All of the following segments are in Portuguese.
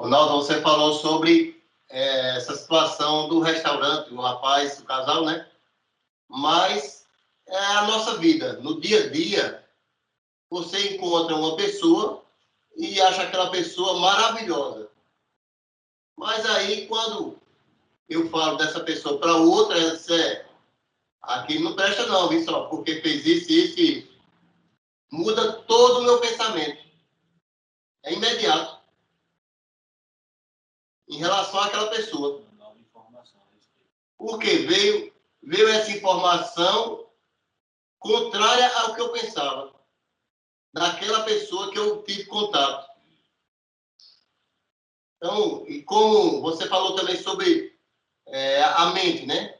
Ronaldo, você falou sobre essa situação do restaurante, o rapaz, o casal, né? Mas é a nossa vida. No dia a dia, você encontra uma pessoa e acha aquela pessoa maravilhosa. Mas aí, quando eu falo dessa pessoa para outra, ela diz, aqui não presta não, viu só, porque fez isso, isso e isso. Muda todo o meu pensamento. É imediato. Em relação àquela pessoa. Porque veio essa informação contrária ao que eu pensava. Daquela pessoa que eu tive contato. Então, e como você falou também sobre a mente, né?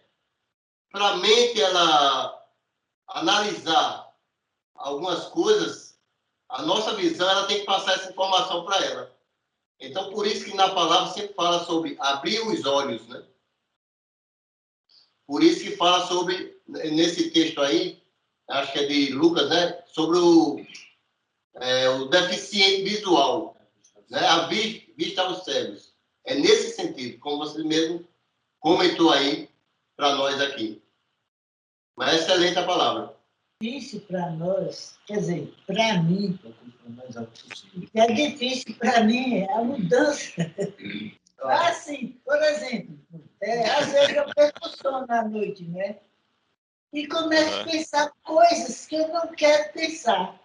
Para a mente ela analisar algumas coisas, a nossa visão ela tem que passar essa informação para ela. Então, por isso que na palavra sempre fala sobre abrir os olhos, né? Por isso que fala sobre, nesse texto aí, acho que é de Lucas, né? Sobre o deficiente visual, né? A vista aos cegos. É nesse sentido, como você mesmo comentou aí para nós aqui. Mas é excelente a palavra. Difícil para nós, quer dizer, para mim, é difícil para mim a mudança. Assim, por exemplo, às vezes eu perco sono à noite, né? E começo a pensar coisas que eu não quero pensar.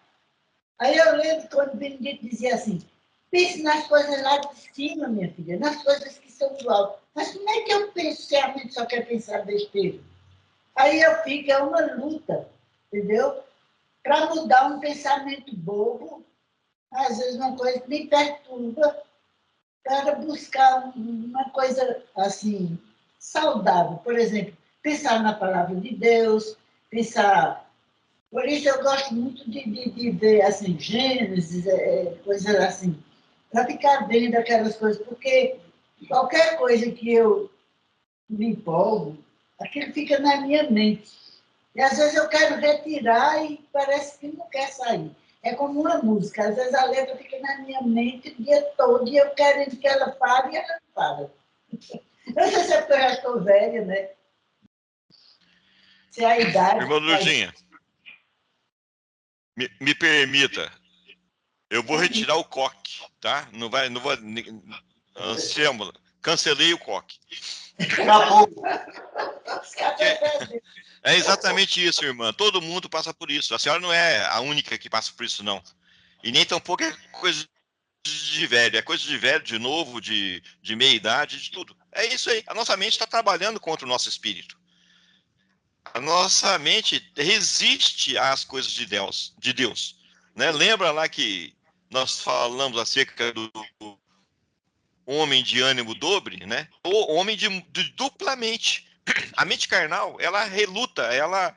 Aí eu lembro quando o Benedito dizia assim, pense nas coisas lá de cima, minha filha, nas coisas que são do alto. Mas como é que eu penso se a mente só quer pensar besteira? Aí eu fico, é uma luta, entendeu? Para mudar um pensamento bobo, às vezes uma coisa que me perturba, para buscar uma coisa assim, saudável. Por exemplo, pensar na palavra de Deus, pensar. Por isso eu gosto muito de ver assim, Gênesis, coisas assim, para ficar vendo aquelas coisas, porque qualquer coisa que eu me empolgo, aquilo fica na minha mente. E às vezes eu quero retirar e parece que não quer sair. É como uma música, às vezes a letra fica na minha mente o dia todo e eu quero que ela pare e ela não para. Não sei se é porque eu já estou velha, né? Se é a idade. Irmã Lurdinha, me permita, eu vou retirar o coque, tá? Não vou. Cancelei o coque. É exatamente isso, irmã. Todo mundo passa por isso. A senhora não é a única que passa por isso, não. E nem tampouco é coisa de velho. É coisa de velho, de novo, de meia-idade, de tudo. É isso aí. A nossa mente está trabalhando contra o nosso espírito. A nossa mente resiste às coisas de Deus. Né? Lembra lá que nós falamos acerca do homem de ânimo dobre, né? Ou homem de dupla mente. A mente carnal, ela reluta, ela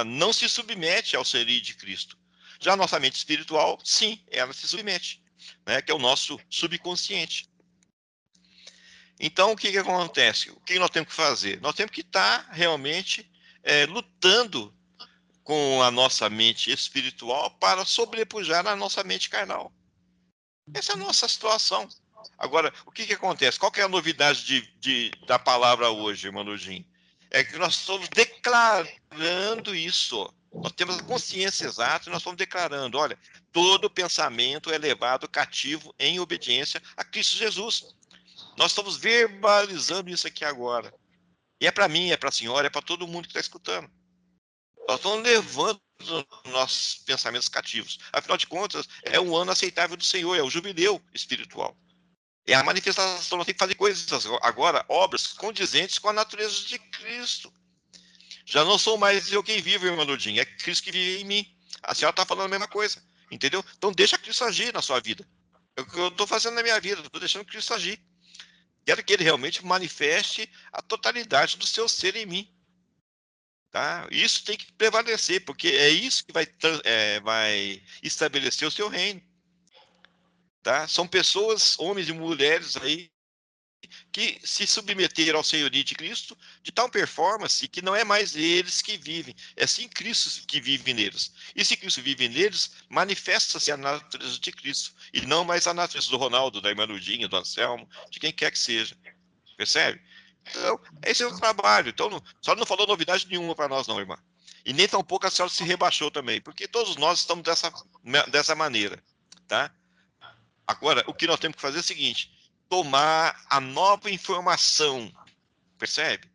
não se submete ao serir de Cristo. Já a nossa mente espiritual, sim, ela se submete, né? Que é o nosso subconsciente. Então, o que acontece? O que nós temos que fazer? Nós temos que estar realmente lutando com a nossa mente espiritual para sobrepujar a nossa mente carnal. Essa é a nossa situação. Agora, o que acontece? Qual que é a novidade da palavra hoje, Manujim? É que nós estamos declarando isso. Nós temos a consciência exata e nós estamos declarando, olha, todo pensamento é levado cativo em obediência a Cristo Jesus. Nós estamos verbalizando isso aqui agora. E é para mim, é para a senhora, é para todo mundo que está escutando. Nós estamos levando nossos pensamentos cativos. Afinal de contas, é um ano aceitável do Senhor, é o jubileu espiritual. É a manifestação, nós temos que fazer coisas agora, obras condizentes com a natureza de Cristo. Já não sou mais eu quem vive, irmã Lourdinha, é Cristo que vive em mim. A senhora está falando a mesma coisa, entendeu? Então deixa Cristo agir na sua vida. É o que eu estou fazendo na minha vida, estou deixando Cristo agir. Quero que ele realmente manifeste a totalidade do seu ser em mim. Tá? Isso tem que prevalecer, porque é isso que vai estabelecer o seu reino. Tá? São pessoas, homens e mulheres aí, que se submeteram ao senhorio de Cristo de tal performance que não é mais eles que vivem, é sim Cristo que vive neles. E se Cristo vive neles, manifesta-se a natureza de Cristo, e não mais a natureza do Ronaldo, da irmã Ludinha, do Anselmo, de quem quer que seja. Percebe? Então, esse é o trabalho. Então, a senhora não falou novidade nenhuma para nós, não, irmã. E nem tampouco a senhora se rebaixou também, porque todos nós estamos dessa maneira, tá? Agora, o que nós temos que fazer é o seguinte: tomar a nova informação, percebe?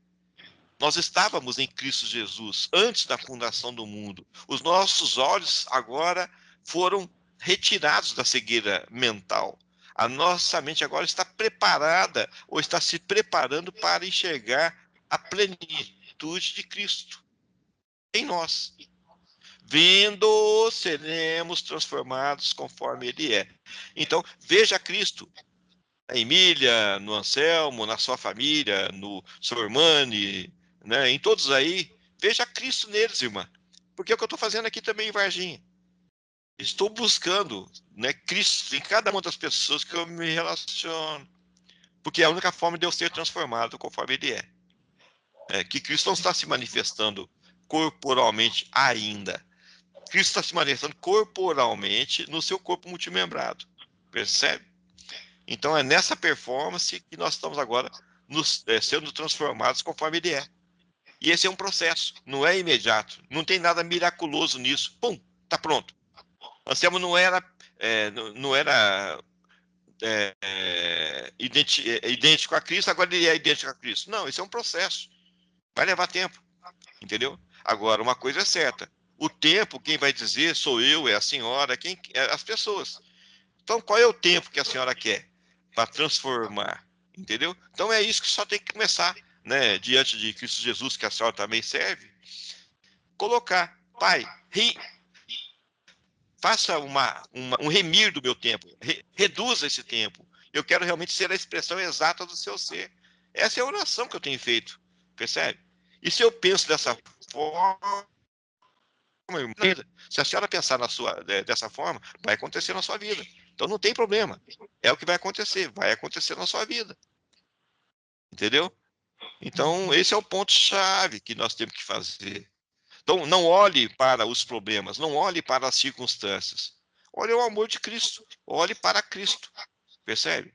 Nós estávamos em Cristo Jesus antes da fundação do mundo. Os nossos olhos agora foram retirados da cegueira mental. A nossa mente agora está preparada ou está se preparando para enxergar a plenitude de Cristo em nós. Vendo, seremos transformados conforme Ele é. Então, veja Cristo na Emília, no Anselmo, na sua família, no seu Hermane, né, em todos aí. Veja Cristo neles, irmã. Porque é o que eu estou fazendo aqui também em Varginha. Estou buscando, né, Cristo em cada uma das pessoas que eu me relaciono. Porque é a única forma de eu ser transformado conforme Ele é. Que Cristo não está se manifestando corporalmente ainda. Cristo está se manifestando corporalmente no seu corpo multimembrado. Percebe? Então é nessa performance que nós estamos agora sendo transformados conforme Ele é. E esse é um processo, não é imediato. Não tem nada miraculoso nisso. Pum, tá pronto. Anselmo não era idêntico a Cristo, agora ele é idêntico a Cristo. Não, isso é um processo. Vai levar tempo, entendeu? Agora, uma coisa é certa. O tempo, quem vai dizer sou eu, é a senhora, as pessoas. Então, qual é o tempo que a senhora quer para transformar? Entendeu? Então, é isso que só tem que começar, né? Diante de Cristo Jesus, que a senhora também serve, colocar, Pai, faça um remir do meu tempo, reduza esse tempo. Eu quero realmente ser a expressão exata do seu ser. Essa é a oração que eu tenho feito, percebe? E se eu penso dessa forma, se a senhora pensar dessa forma, vai acontecer na sua vida. Então não tem problema. É o que vai acontecer na sua vida. Entendeu? Então, esse é o ponto-chave que nós temos que fazer. Então, não olhe para os problemas, não olhe para as circunstâncias. Olhe o amor de Cristo, olhe para Cristo. Percebe?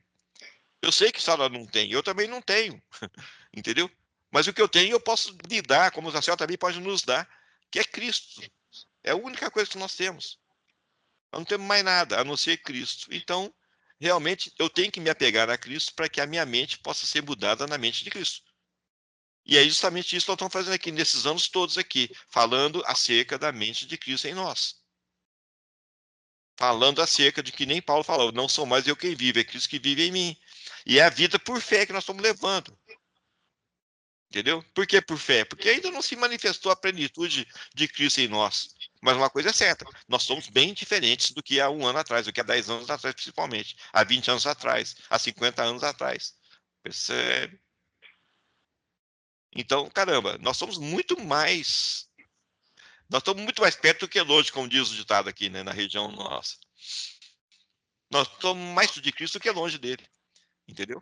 Eu sei que a senhora não tem, eu também não tenho. Entendeu? Mas o que eu tenho, eu posso lhe dar, como a senhora também pode nos dar, que é Cristo. É a única coisa que nós temos. Nós não temos mais nada, a não ser Cristo. Então, realmente, eu tenho que me apegar a Cristo para que a minha mente possa ser mudada na mente de Cristo. E é justamente isso que nós estamos fazendo aqui, nesses anos todos aqui, falando acerca da mente de Cristo em nós. Falando acerca de que nem Paulo falou, não sou mais eu quem vive, é Cristo que vive em mim. E é a vida por fé que nós estamos levando. Entendeu? Por que por fé? Porque ainda não se manifestou a plenitude de Cristo em nós. Mas uma coisa é certa, nós somos bem diferentes do que há um ano atrás, do que há 10 anos atrás, principalmente. Há 20 anos atrás, há 50 anos atrás. Percebe? Então, caramba, nós somos muito mais. Nós estamos muito mais perto do que longe, como diz o ditado aqui, né, na região nossa. Nós estamos mais de Cristo do que longe dele. Entendeu?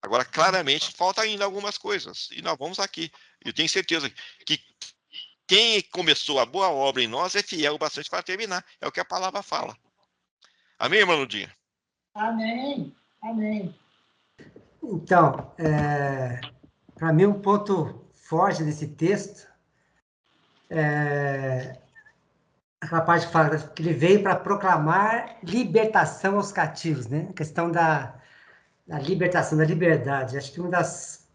Agora, claramente, falta ainda algumas coisas. E nós vamos aqui. Eu tenho certeza que quem começou a boa obra em nós é fiel bastante para terminar. É o que a palavra fala. Amém, irmã Ludinha? Amém. Amém. Então, para mim, um ponto forte desse texto é aquela parte que fala que ele veio para proclamar libertação aos cativos, né? A questão da libertação, da liberdade. Acho que uma das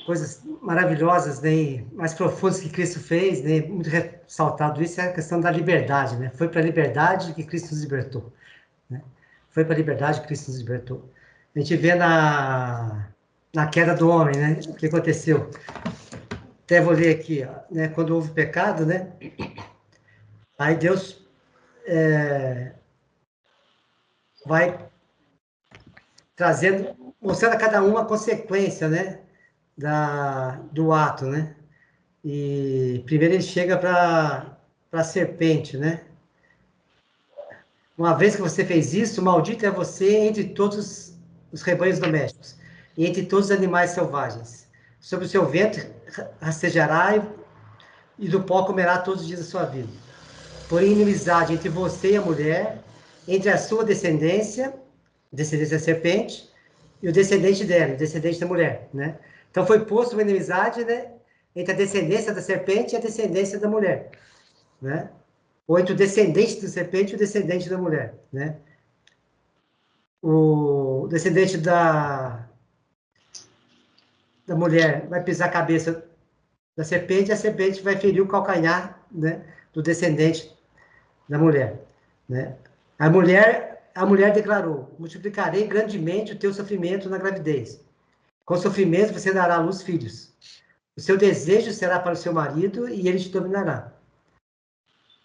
coisas maravilhosas, né, mais profundas que Cristo fez, né, muito ressaltado isso, é a questão da liberdade, né? Foi para a liberdade que Cristo nos libertou, né? Foi para a liberdade que Cristo nos libertou. A gente vê na queda do homem, né? O que aconteceu? Até vou ler aqui, ó, né? Quando houve pecado, né? Aí Deus vai trazendo, mostrando a cada um a consequência, né? Do ato, né? E primeiro ele chega para a serpente, né? Uma vez que você fez isso, maldito é você entre todos os rebanhos domésticos. e entre todos os animais selvagens. Sobre o seu ventre rastejará e do pó comerá todos os dias da sua vida. Porém, inimizade entre você e a mulher, entre a sua descendência da serpente, e o descendente dela, o descendente da mulher, né? Então, foi posto uma inimizade, né, entre a descendência da serpente e a descendência da mulher, né? Ou entre o descendente da serpente e o descendente da mulher, né? O descendente da mulher vai pisar a cabeça da serpente, e a serpente vai ferir o calcanhar, né, do descendente da mulher, né? A mulher declarou: multiplicarei grandemente o teu sofrimento na gravidez. Com sofrimento você dará à luz filhos. O seu desejo será para o seu marido e ele te dominará.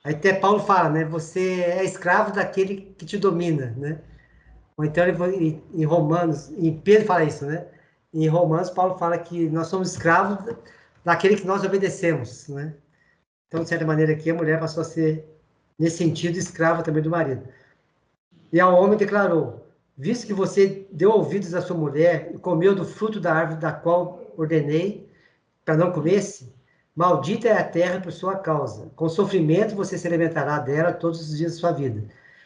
Aí até Paulo fala, né? Você é escravo daquele que te domina, né? Ou então em Romanos, em Pedro fala isso, né? Em Romanos, Paulo fala que nós somos escravos daquele que nós obedecemos, né? Então, de certa maneira, aqui a mulher passou a ser, nesse sentido, escrava também do marido. E ao homem declarou: visto que você deu ouvidos à sua mulher e comeu do fruto da árvore da qual ordenei para não comesse, maldita é a terra por sua causa. Com sofrimento você se alimentará dela todos os dias da sua vida.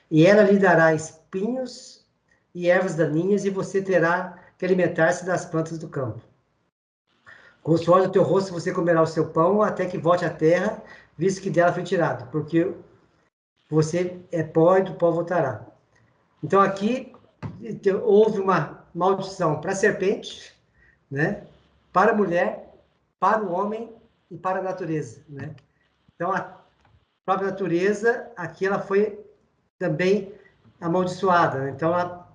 E ela lhe dará espinhos e ervas daninhas, e você terá que alimentar-se das plantas do campo. Com o suor do teu rosto você comerá o seu pão, até que volte à terra, visto que dela foi tirado, porque você é pó e do pó voltará. Então, aqui, houve uma maldição para a serpente, né? Para a mulher, para o homem e para a natureza, né? Então, a própria natureza, aqui ela foi também amaldiçoada, né? Então, ela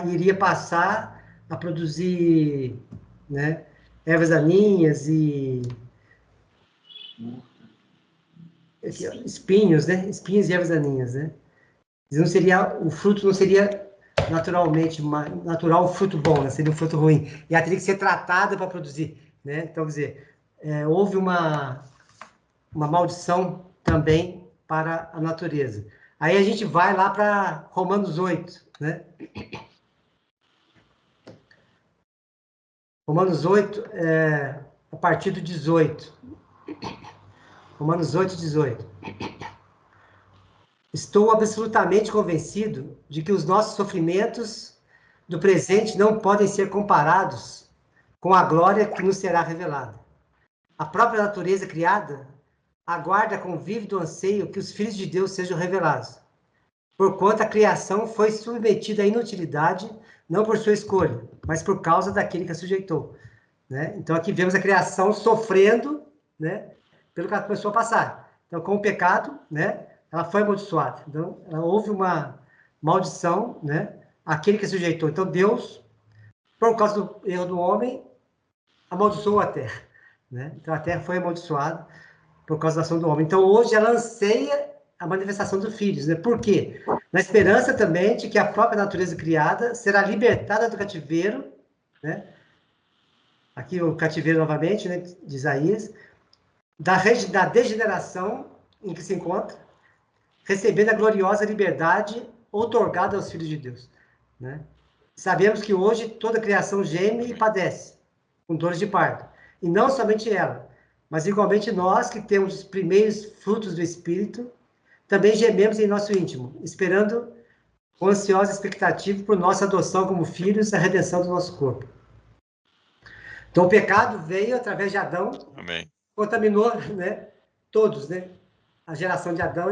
iria passar a produzir, né, ervas daninhas e espinhos, né? Espinhos e ervas daninhas, né? Não seria, o fruto não seria naturalmente natural, um fruto bom, né? Seria um fruto ruim. E ela teria que ser tratada para produzir, né? Então, quer dizer, houve uma maldição também para a natureza. Aí a gente vai lá para Romanos 8, né? Romanos 8, a partir do 18. Romanos 8, 18. Estou absolutamente convencido de que os nossos sofrimentos do presente não podem ser comparados com a glória que nos será revelada. A própria natureza criada aguarda com vívido anseio que os filhos de Deus sejam revelados, porquanto a criação foi submetida à inutilidade, não por sua escolha, mas por causa daquele que a sujeitou, né? Então, aqui vemos a criação sofrendo, né, pelo que ela começou a passar. Então, com o pecado, né, ela foi amaldiçoada. Então, houve uma maldição, né, aquele que a sujeitou. Então, Deus, por causa do erro do homem, amaldiçoou a terra, né? Então, a terra foi amaldiçoada por causa da ação do homem. Então, hoje, ela anseia a manifestação dos filhos, né? Por quê? Na esperança também de que a própria natureza criada será libertada do cativeiro, né? Aqui o cativeiro novamente, né, de Isaías, da degeneração em que se encontra, recebendo a gloriosa liberdade outorgada aos filhos de Deus, né? Sabemos que hoje toda a criação geme e padece com dores de parto, e não somente ela, mas igualmente nós que temos os primeiros frutos do Espírito, também gememos em nosso íntimo, esperando com ansiosa expectativa por nossa adoção como filhos, a redenção do nosso corpo. Então, o pecado veio através de Adão, Amém. Contaminou, né, todos, né, a geração de Adão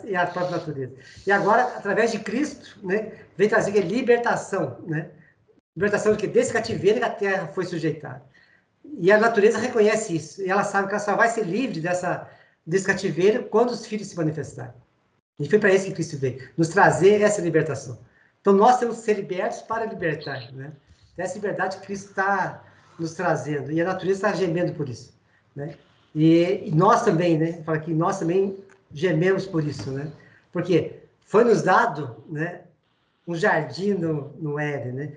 e a própria natureza. E agora, através de Cristo, né, vem trazer libertação, né? Libertação de que desse cativeiro que a terra foi sujeitada. E a natureza reconhece isso, e ela sabe que ela só vai ser livre desse cativeiro quando os filhos se manifestarem. E foi para isso que Cristo veio, nos trazer essa libertação. Então, nós temos que ser libertos para libertar, né? Essa liberdade que Cristo está nos trazendo, e a natureza está gemendo por isso, né? E nós também, né? Fala que nós também gememos por isso, né? Porque foi nos dado, né, um jardim no Éden, né?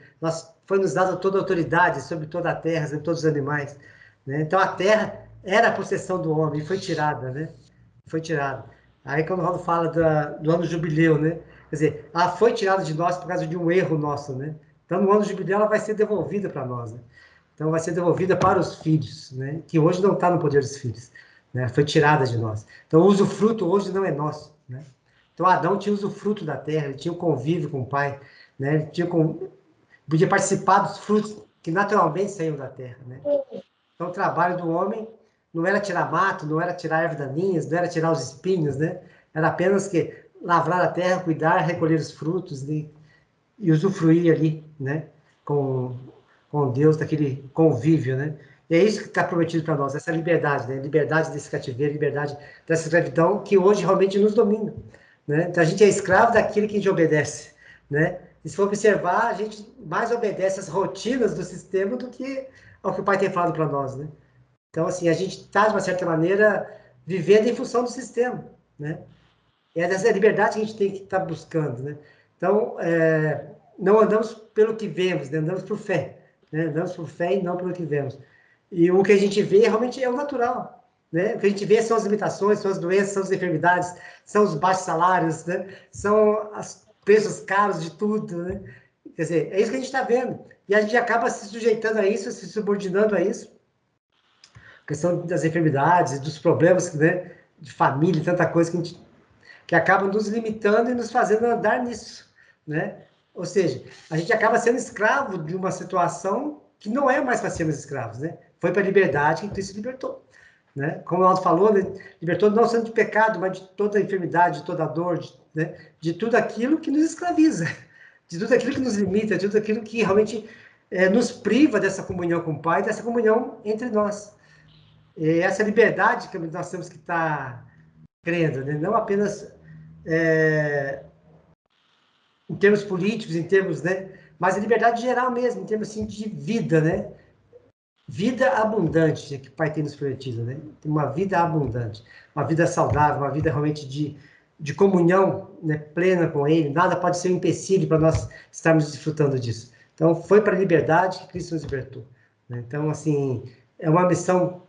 Foi nos dado toda a autoridade sobre toda a terra, sobre todos os animais, né? Então, a terra era a possessão do homem, e foi tirada, né? Foi tirada. Aí, quando o Paulo fala do ano jubileu, né? Quer dizer, ela foi tirada de nós por causa de um erro nosso, né? Então, no ano do jubileu, ela vai ser devolvida para nós, né? Então, vai ser devolvida para os filhos, né? Que hoje não está no poder dos filhos, né? Foi tirada de nós. Então, o usufruto hoje não é nosso, né? Então, Adão tinha usufruto da terra, ele tinha o convívio com o pai, né? Ele tinha podia participar dos frutos que naturalmente saíam da terra, né? Então, o trabalho do homem não era tirar mato, não era tirar ervas daninhas, não era tirar os espinhos, né? Era apenas que lavrar a terra, cuidar, recolher os frutos, né? E usufruir ali, né? Com Deus, daquele convívio, né? E é isso que está prometido para nós, essa liberdade, né? Liberdade desse cativeiro, liberdade dessa escravidão que hoje realmente nos domina, né? Então, a gente é escravo daquilo que a gente obedece, né? E se for observar, a gente mais obedece às rotinas do sistema do que ao que o Pai tem falado para nós, né? Então, assim, a gente está, de uma certa maneira, vivendo em função do sistema, né? E é dessa liberdade que a gente tem que estar buscando, né? Então, não andamos pelo que vemos, né? Andamos por fé, né? Andamos por fé e não pelo que vemos. E o que a gente vê realmente é o natural, né? O que a gente vê são as limitações, são as doenças, são as enfermidades, são os baixos salários, né? São os preços caros de tudo, né? Quer dizer, é isso que a gente está vendo. E a gente acaba se sujeitando a isso, se subordinando a isso. A questão das enfermidades, dos problemas, né? De família, tanta coisa que acabam nos limitando e nos fazendo andar nisso, né? Ou seja, a gente acaba sendo escravo de uma situação que não é mais para sermos escravos, né? Foi para a liberdade que Cristo libertou, né? Como o Aldo falou, né? Libertou não só de pecado, mas de toda a enfermidade, de toda a dor, né? De tudo aquilo que nos escraviza, de tudo aquilo que nos limita, de tudo aquilo que realmente nos priva dessa comunhão com o Pai, dessa comunhão entre nós. E essa liberdade que nós temos que estar crendo, né? Não apenas em termos políticos, em termos, né? Mas a liberdade geral mesmo, em termos assim, de vida, né? Vida abundante, que o Pai tem nos prometido, né? Uma vida abundante, uma vida saudável, uma vida realmente de comunhão, né? Plena com Ele. Nada pode ser um empecilho para nós estarmos desfrutando disso. Então, foi para a liberdade que Cristo nos libertou, né? Então, assim, é uma missão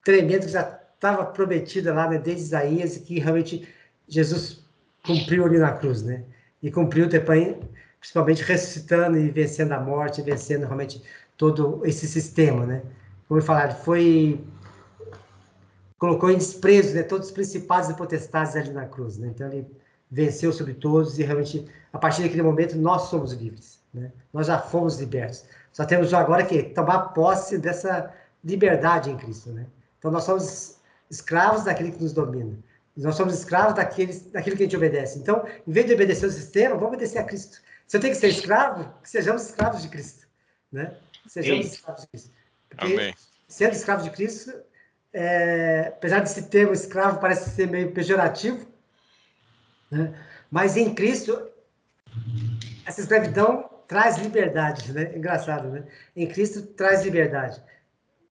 tremenda que já estava prometida lá, né? Desde Isaías, e que realmente Jesus cumpriu ali na cruz, né? E cumpriu também, principalmente ressuscitando e vencendo a morte, vencendo realmente todo esse sistema, né? Como eu falar, colocou em desprezo, né, todos os principados e potestades ali na cruz, né? Então ele venceu sobre todos e realmente a partir daquele momento nós somos livres, né? Nós já fomos libertos. Só temos agora que tomar posse dessa liberdade em Cristo, né? Então nós somos escravos daquele que nos domina. Nós somos escravos daquilo que a gente obedece. Então, em vez de obedecer o sistema, vamos obedecer a Cristo. Se eu tenho que ser escravo, que sejamos escravos de Cristo, né? Sejamos escravos de Cristo. Porque, Amém. sendo escravo de Cristo, apesar desse termo escravo parece ser meio pejorativo, né? Mas em Cristo, essa escravidão traz liberdade, né? Engraçado, né? Em Cristo traz liberdade.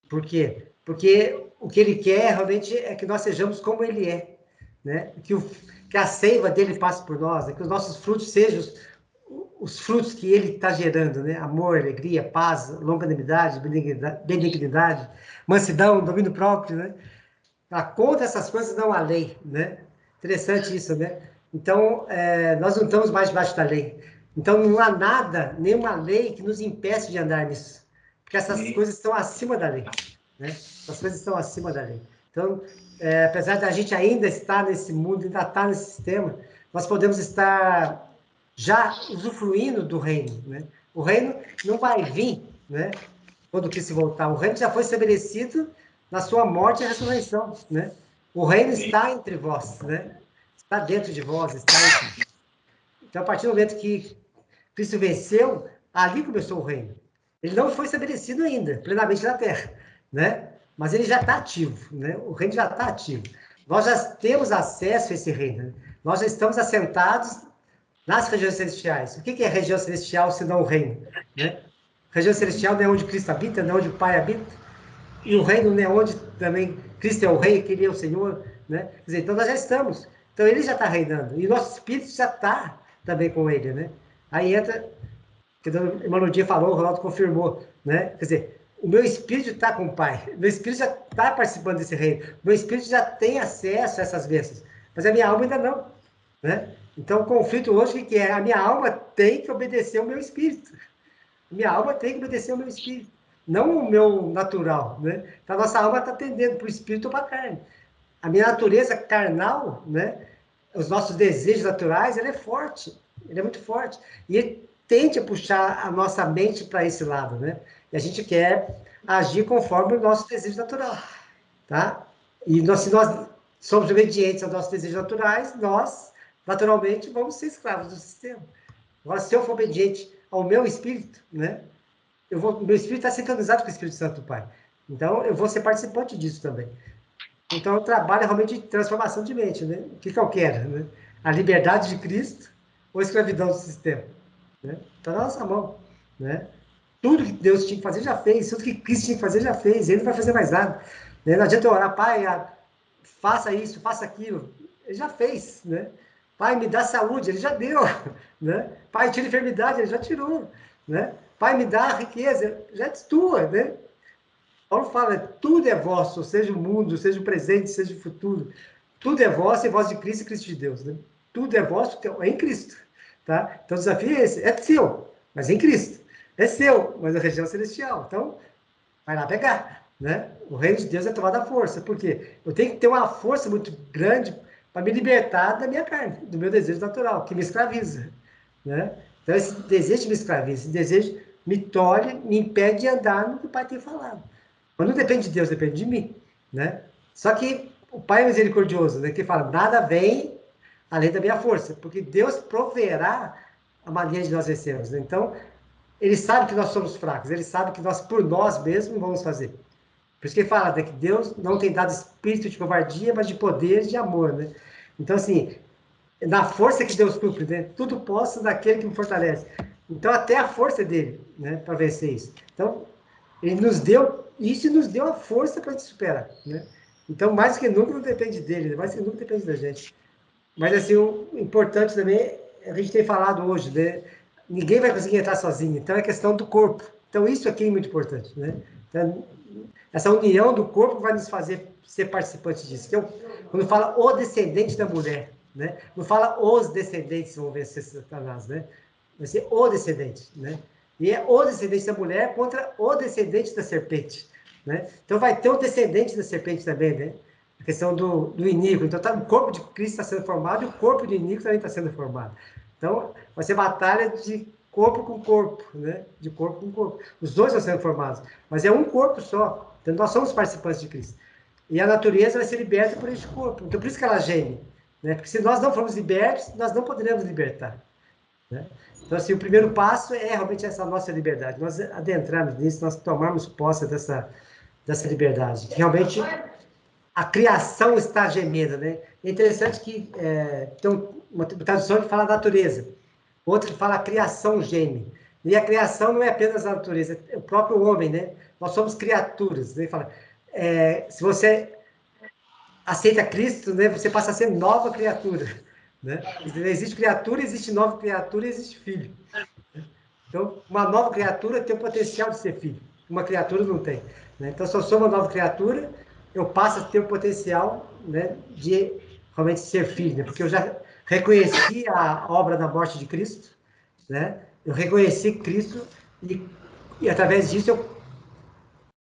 Por quê? Porque o que ele quer realmente é que nós sejamos como ele é, né? Que a seiva dele passe por nós, né? Que os nossos frutos sejam os frutos que ele está gerando, né? Amor, alegria, paz, longanimidade, benignidade, mansidão, domínio próprio, né? Contra essas coisas não há lei, né? Interessante isso, né? Então, nós não estamos mais debaixo da lei. Então, não há nada, nenhuma lei que nos impeça de andar nisso. Porque essas coisas estão acima da lei, né? Essas coisas estão acima da lei. Então, apesar da gente ainda estar nesse mundo, ainda estar nesse sistema, nós podemos estar já usufruindo do reino, né? O reino não vai vir, né? Quando Cristo voltar. O reino já foi estabelecido na sua morte e ressurreição, né? O reino está entre vós, né? Está dentro de vós, está entre. Então, a partir do momento que Cristo venceu, ali começou o reino. Ele não foi estabelecido ainda, plenamente na terra, né? Mas ele já está ativo, né? O reino já está ativo. Nós já temos acesso a esse reino, né? Nós já estamos assentados nas regiões celestiais. O que é região celestial, se não o reino, né? Região celestial não é onde Cristo habita, não é onde o Pai habita. E o reino não é onde também Cristo é o rei, que ele é o Senhor, né? Quer dizer, então nós já estamos. Então ele já está reinando. E o nosso espírito já está também com ele, né? Aí entra, que a irmã Dia falou, o Ronaldo confirmou, né? Quer dizer, o meu espírito está com o Pai. O meu espírito já está participando desse reino. O meu espírito já tem acesso a essas bênçãos. Mas a minha alma ainda não, né? Então, o conflito hoje, que é a minha alma tem que obedecer ao meu espírito. Minha alma tem que obedecer ao meu espírito, não o meu natural, né? Então, a nossa alma está tendendo para o espírito ou para a carne. A minha natureza carnal, né? Os nossos desejos naturais, ele é forte, ele é muito forte. E ele tende a puxar a nossa mente para esse lado, né? E a gente quer agir conforme o nosso desejo natural, tá? E se nós somos obedientes aos nossos desejos naturais, nós, naturalmente, vamos ser escravos do sistema. Agora, se eu for obediente ao meu espírito, né? Meu espírito está sintonizado com o Espírito Santo do Pai. Então, eu vou ser participante disso também. Então, eu trabalho realmente de transformação de mente, né? O que eu quero, né? A liberdade de Cristo ou a escravidão do sistema, né? Está na nossa mão, né? Tudo que Deus tinha que fazer, já fez. Tudo que Cristo tinha que fazer, já fez. Ele não vai fazer mais nada, né? Não adianta eu orar, Pai, faça isso, faça aquilo. Ele já fez, né? Pai, me dá saúde, ele já deu, né? Pai, tira enfermidade, ele já tirou, né? Pai, me dá riqueza, já é tua, né? Paulo fala, tudo é vosso, seja o mundo, seja o presente, seja o futuro. Tudo é vosso e voz de Cristo e Cristo de Deus, né? Tudo é vosso, é em Cristo, tá? Então, o desafio é esse, é seu, mas em Cristo. É seu, mas a região celestial. Então, vai lá pegar, né? O reino de Deus é tomado à força. Por quê? Eu tenho que ter uma força muito grande para me libertar da minha carne, do meu desejo natural, que me escraviza, né? Então, esse desejo me escraviza, esse desejo me tolhe, me impede de andar no que o Pai tem falado. Mas não depende de Deus, depende de mim, né? Só que o Pai é misericordioso, né? Que fala, nada vem além da minha força, porque Deus proverá a maneira de nós vencermos, né? Então, ele sabe que nós somos fracos, ele sabe que nós, por nós mesmos, vamos fazer. Por isso que ele fala, né, que Deus não tem dado espírito de covardia, mas de poder e de amor, né? Então, assim, na força que Deus cumpre, né? Tudo posso daquele que me fortalece. Então, até a força dele, né, para vencer isso. Então, ele nos deu isso e nos deu a força para te superar, né? Então, mais que nunca não depende dele, mais que nunca depende da gente. Mas, assim, o importante também, a gente tem falado hoje, né? Ninguém vai conseguir entrar sozinho, então é questão do corpo. Então, isso aqui é muito importante, né? Então, essa união do corpo vai nos fazer ser participantes disso. Então, quando fala o descendente da mulher, né? Não fala os descendentes vão vencer Satanás, né? Vai ser o descendente, né? E é o descendente da mulher contra o descendente da serpente, né? Então, vai ter o descendente da serpente também, né? A questão do iníquo. Então, o corpo de Cristo está sendo formado e o corpo do iníquo também está sendo formado. Então, vai ser batalha de corpo com corpo, né? De corpo com corpo. Os dois estão sendo formados, mas é um corpo só. Então, nós somos participantes de Cristo. E a natureza vai ser liberta por este corpo. Então, por isso que ela geme, né? Porque se nós não formos libertos, nós não poderemos libertar, né? Então, assim, o primeiro passo é realmente essa nossa liberdade. Nós adentrarmos nisso, nós tomarmos posse dessa liberdade. Que realmente a criação está gemendo, né? É interessante que tem uma tradução que fala natureza, outra que fala a criação geme. E a criação não é apenas a natureza, é o próprio homem, né? Nós somos criaturas. Ele fala, se você aceita Cristo, né, você passa a ser nova criatura, né? Existe criatura, existe nova criatura, existe filho. Então, uma nova criatura tem o potencial de ser filho. Uma criatura não tem, né? Então, se eu sou uma nova criatura, eu passo a ter o potencial, né, de realmente ser filho, né? Porque eu já reconheci a obra da morte de Cristo, né? Eu reconheci Cristo e através disso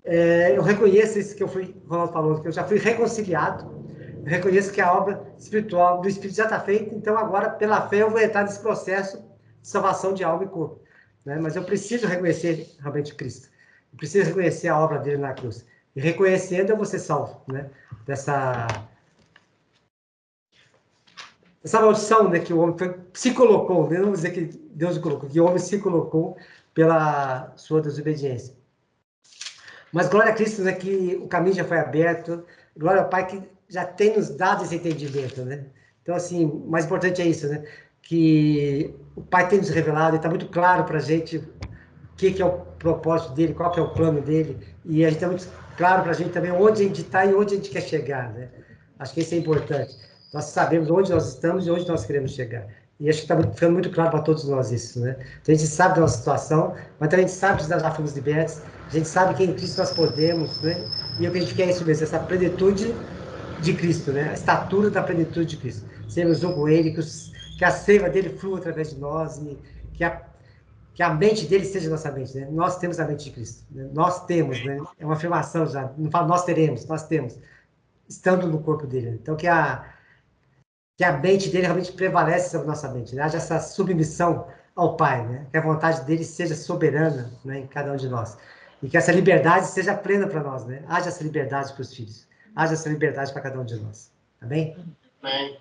eu reconheço isso que o Ronaldo falou, que eu já fui reconciliado, eu reconheço que a obra espiritual do Espírito já está feita, então agora, pela fé, eu vou entrar nesse processo de salvação de alma e corpo, né? Mas eu preciso reconhecer realmente Cristo, eu preciso reconhecer a obra dele na cruz. E reconhecendo, eu vou ser salvo, né? Dessa maldição, né? Que o homem se colocou, né? Não vou dizer que Deus o colocou, que o homem se colocou pela sua desobediência. Mas glória a Cristo, né? Que o caminho já foi aberto. Glória ao Pai que já tem nos dado esse entendimento, né? Então, assim, o mais importante é isso, né? Que o Pai tem nos revelado, e está muito claro para a gente o que é o propósito dele, qual que é o plano dele, e a gente está muito claro para a gente também onde a gente está e onde a gente quer chegar, né? Acho que isso é importante. Nós sabemos onde nós estamos e onde nós queremos chegar. E acho que está ficando muito claro para todos nós isso, né? Então, a gente sabe da nossa situação, mas também a gente sabe que nós já fomos libertos, a gente sabe que em Cristo nós podemos, né? E o que a gente quer é isso mesmo, essa plenitude de Cristo, né? A estatura da plenitude de Cristo. Sermos um com Ele, que a seiva dele flua através de nós, e que que a mente dele seja nossa mente, né? Nós temos a mente de Cristo, né? Nós temos, né? É uma afirmação já, não fala nós teremos, nós temos, estando no corpo dele. Né? Então, que a mente dele realmente prevalece sobre a nossa mente, né? Haja essa submissão ao Pai, né? Que a vontade dele seja soberana, né, em cada um de nós. E que essa liberdade seja plena para nós, né? Haja essa liberdade para os filhos. Haja essa liberdade para cada um de nós. Tá bem? Bem.